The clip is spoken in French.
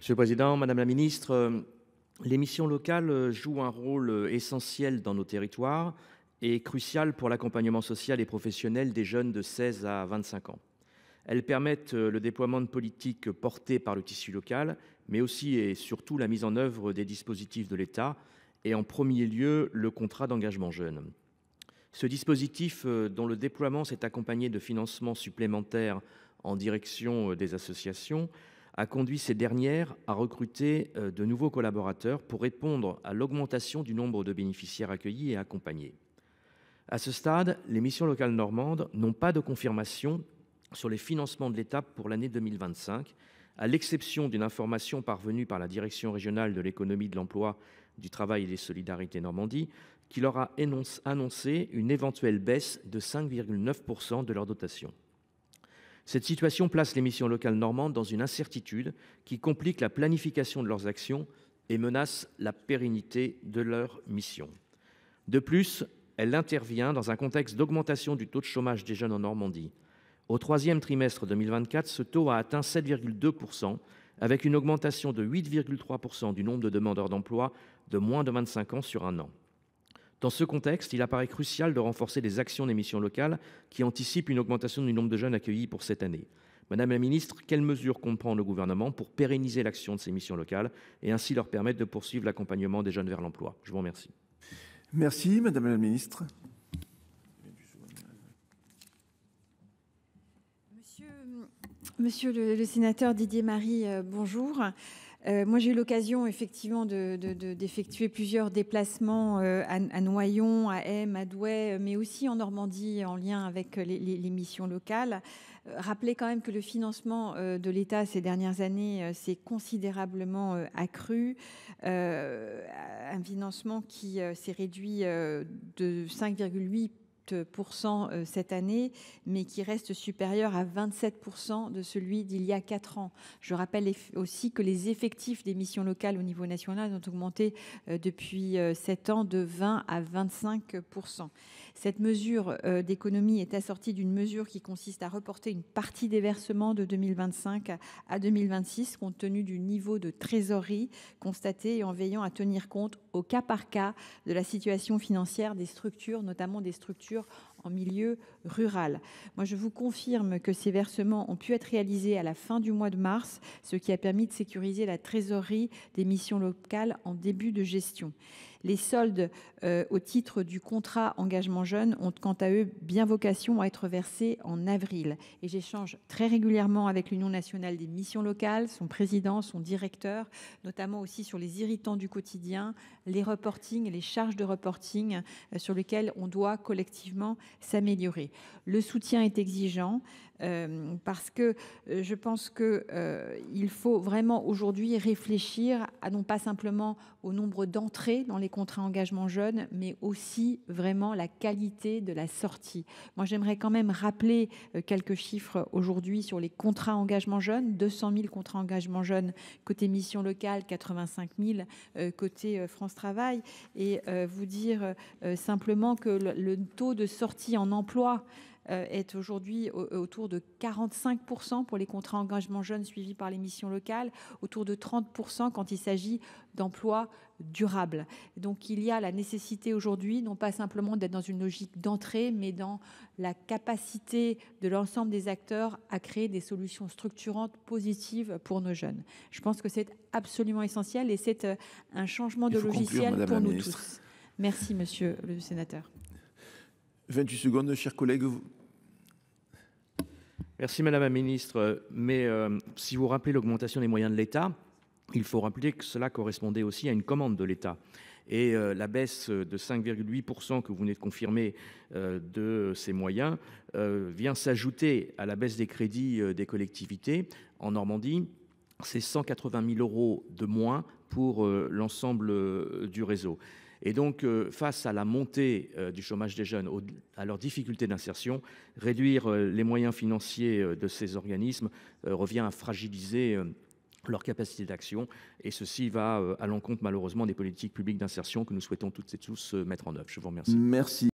Monsieur le Président, Madame la Ministre, les missions locales jouent un rôle essentiel dans nos territoires et crucial pour l'accompagnement social et professionnel des jeunes de 16 à 25 ans. Elles permettent le déploiement de politiques portées par le tissu local, mais aussi et surtout la mise en œuvre des dispositifs de l'État et en premier lieu le contrat d'engagement jeune. Ce dispositif, dont le déploiement s'est accompagné de financements supplémentaires en direction des associations, a conduit ces dernières à recruter de nouveaux collaborateurs pour répondre à l'augmentation du nombre de bénéficiaires accueillis et accompagnés. À ce stade, les missions locales normandes n'ont pas de confirmation sur les financements de l'État pour l'année 2025, à l'exception d'une information parvenue par la Direction régionale de l'économie, de l'emploi, du travail et des solidarités Normandie, qui leur a annoncé une éventuelle baisse de 5,9% de leur dotation. Cette situation place les missions locales normandes dans une incertitude qui complique la planification de leurs actions et menace la pérennité de leurs missions. De plus, elle intervient dans un contexte d'augmentation du taux de chômage des jeunes en Normandie. Au troisième trimestre 2024, ce taux a atteint 7,2%, avec une augmentation de 8,3% du nombre de demandeurs d'emploi de moins de 25 ans sur un an. Dans ce contexte, il apparaît crucial de renforcer les actions des missions locales qui anticipent une augmentation du nombre de jeunes accueillis pour cette année. Madame la Ministre, quelles mesures compte prendre le gouvernement pour pérenniser l'action de ces missions locales et ainsi leur permettre de poursuivre l'accompagnement des jeunes vers l'emploi? Je vous remercie. Merci, Madame la Ministre. Monsieur le sénateur Didier Marie, bonjour. Moi, j'ai eu l'occasion effectivement d'effectuer plusieurs déplacements à Noyon, à Aime, à Douai, mais aussi en Normandie en lien avec les missions locales. Rappelez quand même que le financement de l'État ces dernières années s'est considérablement accru. Un financement qui s'est réduit de 5,8% cette année, mais qui reste supérieur à 27% de celui d'il y a 4 ans. Je rappelle aussi que les effectifs des missions locales au niveau national ont augmenté depuis 7 ans de 20 à 25%. Cette mesure d'économie est assortie d'une mesure qui consiste à reporter une partie des versements de 2025 à 2026, compte tenu du niveau de trésorerie constaté et en veillant à tenir compte au cas par cas de la situation financière des structures, notamment des structures en milieu rural. Moi, je vous confirme que ces versements ont pu être réalisés à la fin du mois de mars, ce qui a permis de sécuriser la trésorerie des missions locales en début de gestion. Les soldes au titre du contrat engagement jeune ont quant à eux bien vocation à être versés en avril. Et j'échange très régulièrement avec l'Union nationale des missions locales, son président, son directeur, notamment aussi sur les irritants du quotidien, les reportings et les charges de reporting sur lesquels on doit collectivement s'améliorer. Le soutien est exigeant parce que je pense qu'il faut vraiment aujourd'hui réfléchir à non pas simplement au nombre d'entrées dans les contrats engagement jeunes, mais aussi vraiment la qualité de la sortie. Moi, j'aimerais quand même rappeler quelques chiffres aujourd'hui sur les contrats engagement jeunes. 200 000 contrats engagement jeunes côté mission locale, 85 000 côté France Travail. Et vous dire simplement que le taux de sortie en emploi est aujourd'hui autour de 45% pour les contrats engagement jeunes suivis par les missions locales, autour de 30% quand il s'agit d'emplois durables. Donc il y a la nécessité aujourd'hui, non pas simplement d'être dans une logique d'entrée, mais dans la capacité de l'ensemble des acteurs à créer des solutions structurantes positives pour nos jeunes. Je pense que c'est absolument essentiel et c'est un changement de logiciel pour nous tous. Merci, monsieur le sénateur. 28 secondes, chers collègues. Merci Madame la Ministre. Mais si vous rappelez l'augmentation des moyens de l'État, il faut rappeler que cela correspondait aussi à une commande de l'État. Et la baisse de 5,8% que vous venez de confirmer de ces moyens vient s'ajouter à la baisse des crédits des collectivités. En Normandie, c'est 180 000 € de moins pour l'ensemble du réseau. Et donc, face à la montée du chômage des jeunes, à leurs difficultés d'insertion, réduire les moyens financiers de ces organismes revient à fragiliser leur capacité d'action. Et ceci va à l'encontre, malheureusement, des politiques publiques d'insertion que nous souhaitons toutes et tous mettre en œuvre. Je vous remercie. Merci.